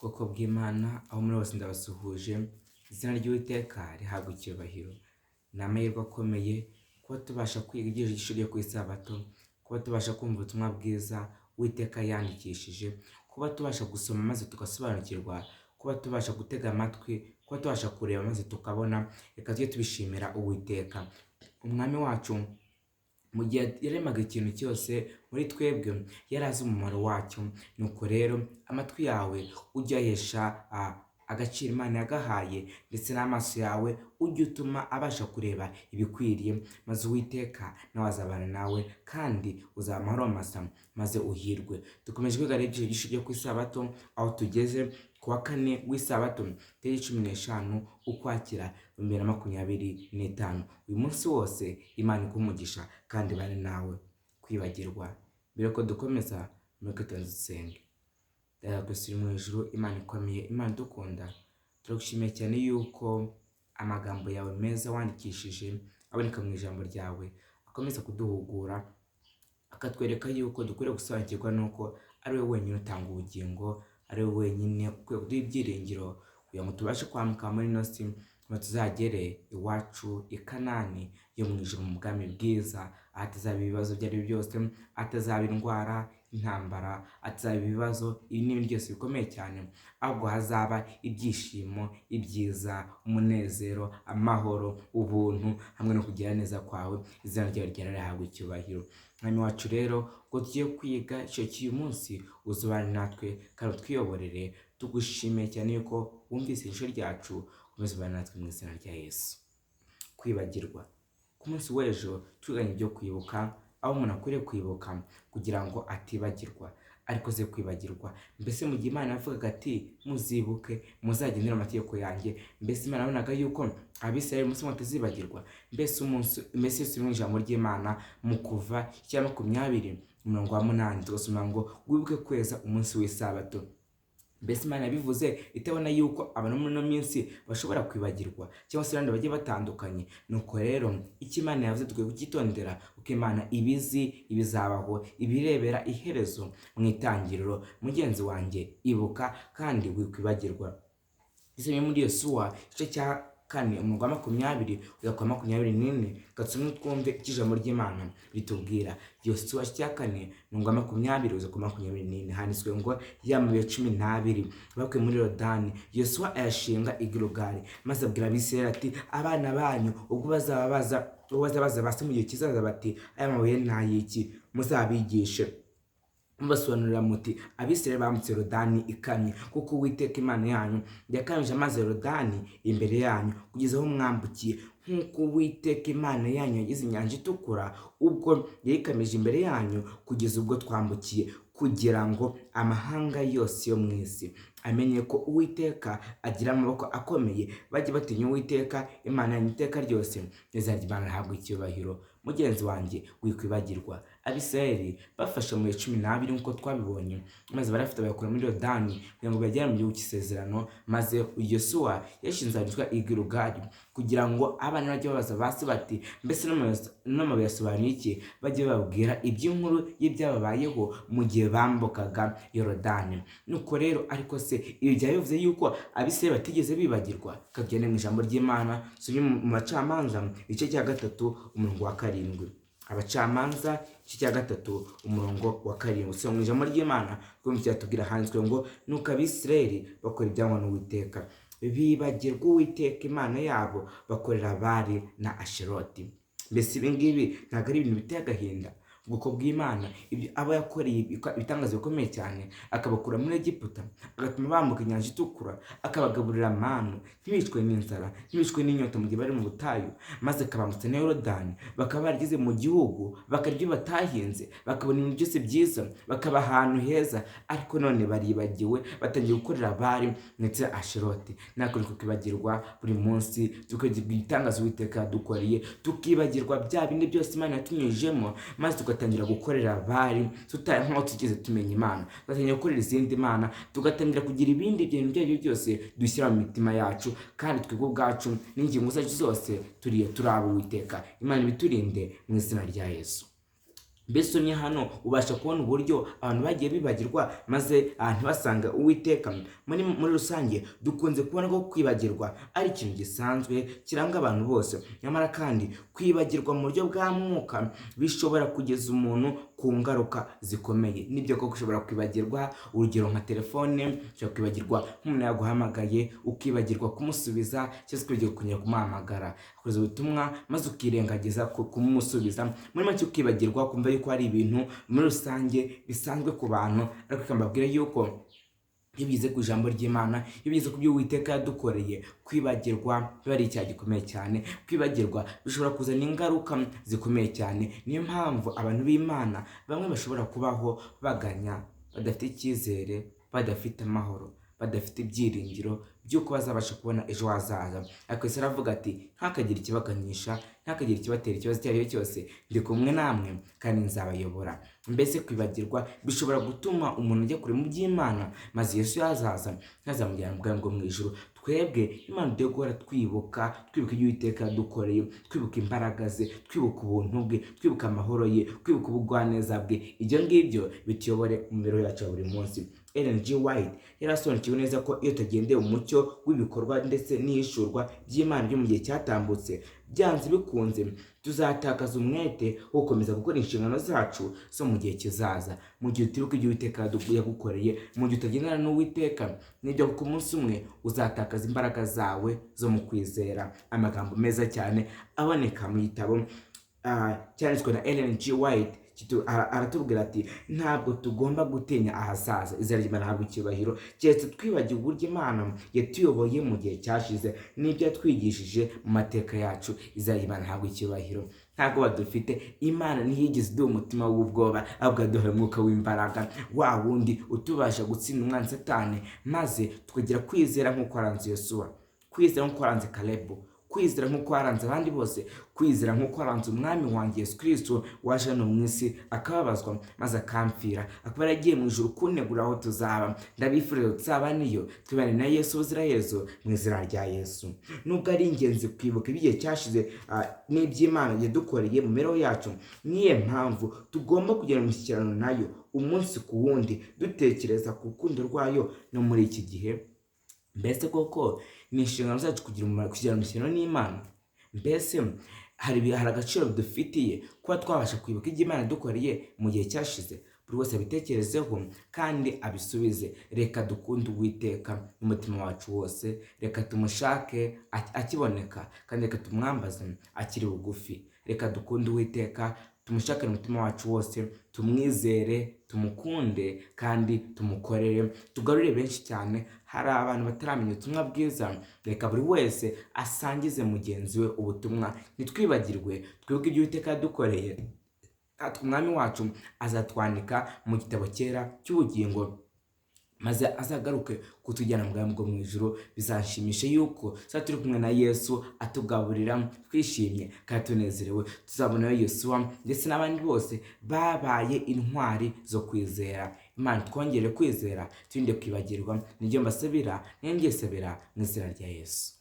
Bwoko bw'Imana aho muri bose ndabasuhuje, izina ry'Uwiteka rihabwa icyubahiro. Ni amahirwe akomeye kuba tubasha kwiga igice ryo ku isabato, kuba tubasha kumva ubutumwa bwiza Uwiteka yandikishije, kuba tubasha gusoma maze tugasobanukirwa, kuba tubasha gutega amatwi, kuba tubasha kureba maze tukabona. Reka tujye tubishimira Uwiteka. Umwami wacu mu gihe yaremaga ikintu cyose muri twebwe yari azi umumaro wacyo. Nuko rero amatwi yawe ujye uyahesha agaciro Imana yagahaye, ndetse n'amaso yawe ujye utuma abasha kureba ibikwiriye, maze Uwiteka nawe azabana nawe kandi uzaba amahoro masa, maze uhirwe. Dukomeje kwiga rero igice ryo ku isabato, aho tugeze ku wa kane w'isabato tariki 15 Ukwakira 2025. Uyu munsi wose Imana iguhe umugisha kandi bane nawe. Kwibagirwa mbere ko dukomeza, mureke dusenge. Data twese uri mu ijuru, Imana ikomeye, Imana idukunda, turagushimiye cyane yuko amagambo yawe meza wandikishije aboneka mu ijambo ryawe akomeza kuduhugura, akatwereka yuko dukwiriye gusobanukirwa nuko ari wowe wenyine utanga ubugingo, ari wowe wenyine ukwiye kuduha ibyiringiro kugira ngo tubashe kwambuka muri ino si, ngo tuzagere iwacu i Kanani yo mu ijuru, mu bwami bwiza, ahatazaba ibibazo ibyo ari byo byose, ahatazaba indwara, intambara, ahatazaba ibibazo n'ibindi byose bikomeye cyane, ahubwo hazaba ibyishimo, ibyiza, umunezero, amahoro, ubuntu hamwe no kugira neza kwawe. Izina ryawe rihabwa icyubahiro. Mwami wacu rero, ubwo tugiye kwiga icyo cy'uyu munsi, uzubane natwe kandi utwiyoborere. Tugushimiye cyane yuko wumvise ijisho ryacu, ukomeze ubane natwe mu izina rya Yesu. Kwibagirwa. Ku munsi w'ejo twiganye ibyo kwibuka, aho umuntu akwiriye kwibuka kugira ngo atibagirwa. Ariko ze kwibagirwa, mbese mu gihe Imana yavugaga ati muzibuke muzagendera amategeko yanjye, mbese Imana yabonaga yuko Abisirayeli umunsi umwe batazibagirwa? Mbese Yesu mu ijambo ry'Imana mu Kuva 20:8 tugasoma ngo wibuke kweza umunsi w'isabato. Mbese Imana yabivuze itabona yuko abantu muri ino minsi bashobora kwibagirwa cyangwa se abandi bagiye batandukanye? Nuko rero icyo Imana yavuze tukwiye kukitondera, kuko Imana ibizi ibizabaho, ibirebera iherezo mu itangiriro. Mugenzi wanjye, ibuka kandi wikwibagirwa. Ese muri Yosuwa igice cya 4:20-24 gatsumwe twumve ijambo ry'Imana ritubwira. Yosuwa cya 4:20-24 handitswe ngo yamabuye 12 bakuye muri Yorodani, Yosuwa ayashinga i Gilugali, maze abwira Abisirayeli ati abana banyu ubwo bazabaza base mu gihe kizaza bati aya mabuye ntayiki, muzabigishe mubasobanurira muti Abisirayeli bambutse Yorodani ikamye, kuko Uwiteka Imana yanyu yakamije amazi Yorodani imbere yanyu kugeza aho mwambukiye, nk'uko Uwiteka Imana yanyu yagize inyanja itukura ubwo yayikamije imbere yanyu kugeza ubwo twambukiye, kugira ngo amahanga yose yo mu isi amenye ko Uwiteka agira amaboko akomeye, bajye batinya Uwiteka Imana yanyu iteka ryose. Izina ry'Imana rihabwa icyubahiro. Mugenzi wanjye, wikwibagirwa. Abisirayeli bafashe mu 12 nk'uko twabibonye, maze barafite bayakura muri Yorodani kugira ngo bagere mu gihugu cy'isezerano, maze Yosuwa yashinze ahitwa i Gilugali kugira ngo abana bajye babaza base bati mbese n'amabuye yasobanuye iki, bajye bababwira iby'inkuru y'ibyababayeho mu gihe bambukaga Yorodani. Nuko rero ariko se ibi byaba bivuze yuko Abisirayeli batigeze bibagirwa? Kagende mu ijambo ry'Imana, turi mu Bacamanza igice cya 3:7. Abacamanza igice cya 3:7. So mu ijambo ry'Imana twumva cyatubwira handitswe ngo nuko Abisirayeli bakora ibyangwa n'Uwiteka, bibagirwa Uwiteka Imana yabo, bakorera Bali na Asheroti. Mbese ibi ngibi ntabwo ari ibintu biteye agahinda? Ubwoko bw'Imana aba yakoreye ibitangazo bikomeye cyane, akabakura muri Egiputa, agatuma bambuka inyanja itukura, akabagaburira manu, ntibicwe n'inzara, ntibicwe n'inyota mu gihe bari mu butayu, maze akabambutsa na Yorodani, bakaba barageze mu gihugu, bakarya ibyo batahinze, bakabona ibintu byose byiza, bakaba ahantu heza, ariko none baribagiwe, batangiye gukorera Bali ndetse Asheroti. Nako kwibagirwa buri munsi, tukagira ibitangazo Uwiteka yadukoreye, tukibagirwa bya bindi byose Imana yatunyujemo, maze tugatangira gukorera Bali tutaye nkaho tugeze tumenya Imana, tugatangira gukorera izindi Mana, tugatangira kugira ibindi bintu byo byose dushyira mu mitima yacu, kandi twebwe ubwacu n'ingingo zacu zose turi abo Uwiteka. Imana ibiturinde mu izina rya Yesu. mbese umwe hano ubasha kubona uburyo abantu bagiye bibagirwa maze ntibasanga Uwiteka. Muri rusange dukunze kubona ko kwibagirwa ari ikintu gisanzwe kiranga abantu bose, nyamara kandi kwibagirwa mu buryo bwa mwuka bishobora kugeza umuntu ku ngaruka zikomeye. Nibyo koko ushobora kwibagirwa, urugero nka telefone, ushobora kwibagirwa nk'umuntu yaguhamagaye ukibagirwa kumusubiza cyangwa ukibagirwa kongera kumuhamagara, akoze ubutumwa maze ukirengagiza kumusubiza, muri make ukibagirwa kumva yuko hari ibintu muri rusange bisanzwe ku bantu. Ariko ikambabwira yuko iyo bize ku ijambo ry'Imana, iyo bize ku byo Uwiteka yadukoreye, kwibagirwa biba ari icyaha gikomeye cyane. Kwibagirwa bishobora kuzana ingaruka zikomeye cyane. Niyo mpamvu abantu b'Imana bamwe bashobora kubaho baganya, badafite icyizere, badafite amahoro, badafite ibyiringiro by'uko bazabasha kubona ejo hazaza. Ariko Yesu aravuga ati ntakagire ikibaganisha, ntakagire ikibatera ikibazo icyo ari cyo cyose, ndi kumwe namwe kandi nzabayobora. Mbese kwibagirwa bishobora gutuma umuntu ajya kure mu by'Imana, maze Yesu yazaza ntazamujyana mu bwami bwo mu ijuru. Twebwe Imana tugiye guhora twibuka ibyo Uwiteka yadukoreye, twibuka imbaraga ze, twibuka ubuntu bwe, twibuka amahoro ye, twibuka ubugwaneza bwe. Ibyo ngibyo bituyobore mu mibereho yacu ya buri munsi. Ellen G. White yarasobanukiwe neza ko iyo tugendeye umucyo w'ibikorwa ndetse n'ihishurwa by'Imana byo mu gihe cyatambutse, byanze bikunze tuzatakaza umwete wo gukomeza gukora inshingano zacu zo mu gihe kizaza. Mu gihe utibuka ibyo Uwiteka yagukoreye, mu gihe utagendana n'Uwiteka, nibyo ku munsi umwe uzatakaza imbaraga zawe zo mu kwizera. Amagambo meza cyane aboneka mu gitabo cyanditswe na Ellen G. White aratubwira ati ntabwo tugomba gutinya ahazaza, izina ry'Imana ntabwo icyubahiro, keretse twibagiwe uburyo Imana yatuyoboye mu gihe cyashize n'ibyo yatwigishije mu mateka yacu. Izina ry'Imana ntabwo icyubahiro. Ntabwo badufite, Imana ntiyigeze iduha umutima w'ubwoba, ahubwo yaduhaye umwuka w'imbaraga, wa wundi utubasha gutsinda umwanzi Satani, maze tukagira kwizera nk'uko waranze Yosuwa, kwizera nk'uko waranze Kalebu, kwizera nk'uko waranze abandi bose, kwizera nk'uko waranze umwami wanjye Yesu Kristo waje hano mu isi akababazwa maze akampfira, akaba yaragiye mu ijuru kunegura aho tuzaba. Ndabifuriza tuzaba niyo, tubane na Yesu ubuziraherezo mu izina rya Yesu. Nubwo ari ingenzi kwibuka igihe cyashize n'iby'Imana yadukoreye mu mibereho yacu, niyo mpamvu tugomba kugera mu mishyikirano nayo umunsi ku wundi, dutekereza ku rukundo rwayo no muri iki gihe. Mbese koko ni inshingano zacu kugira imishyikirano n'Imana? Mbese hari agaciro dufitiye kuba twabasha kwibuka ibyo Imana yadukoreye mu gihe cyashize? Buri wese abitekerezeho kandi abisubize. Reka dukunde Uwiteka n'umutima wacu wose, reka tumushake akiboneka, kandi reka tumwambaze akiri bugufi. Reka dukunde Uwiteka, tumushake umutima wacu wose, tumwizere, tumukunde kandi tumukorere, tugarurire benshi cyane. Hari abantu bataramenya ubutumwa bwiza, reka buri wese asangize mugenzi we ubutumwa. Nitwibagirwe, twibuke ibyo Uwiteka yadukoreye, umwami wacu azatwandika mu gitabo cyera cy'ubugingo, maze azagaruke kutujyana mu bwami bwo mu ijuru. Bizanshimisha yuko turi kumwe na Yesu atugaburira twishimye kandi tunezerewe. Tuzabonayo Yosuwa ndetse n'abandi bose babaye intwari zo kwizera. Imana twongere kwizera, turinde kwibagirwa. Nibyo mbasabira, nibyo ngesabira mu izina rya Yesu.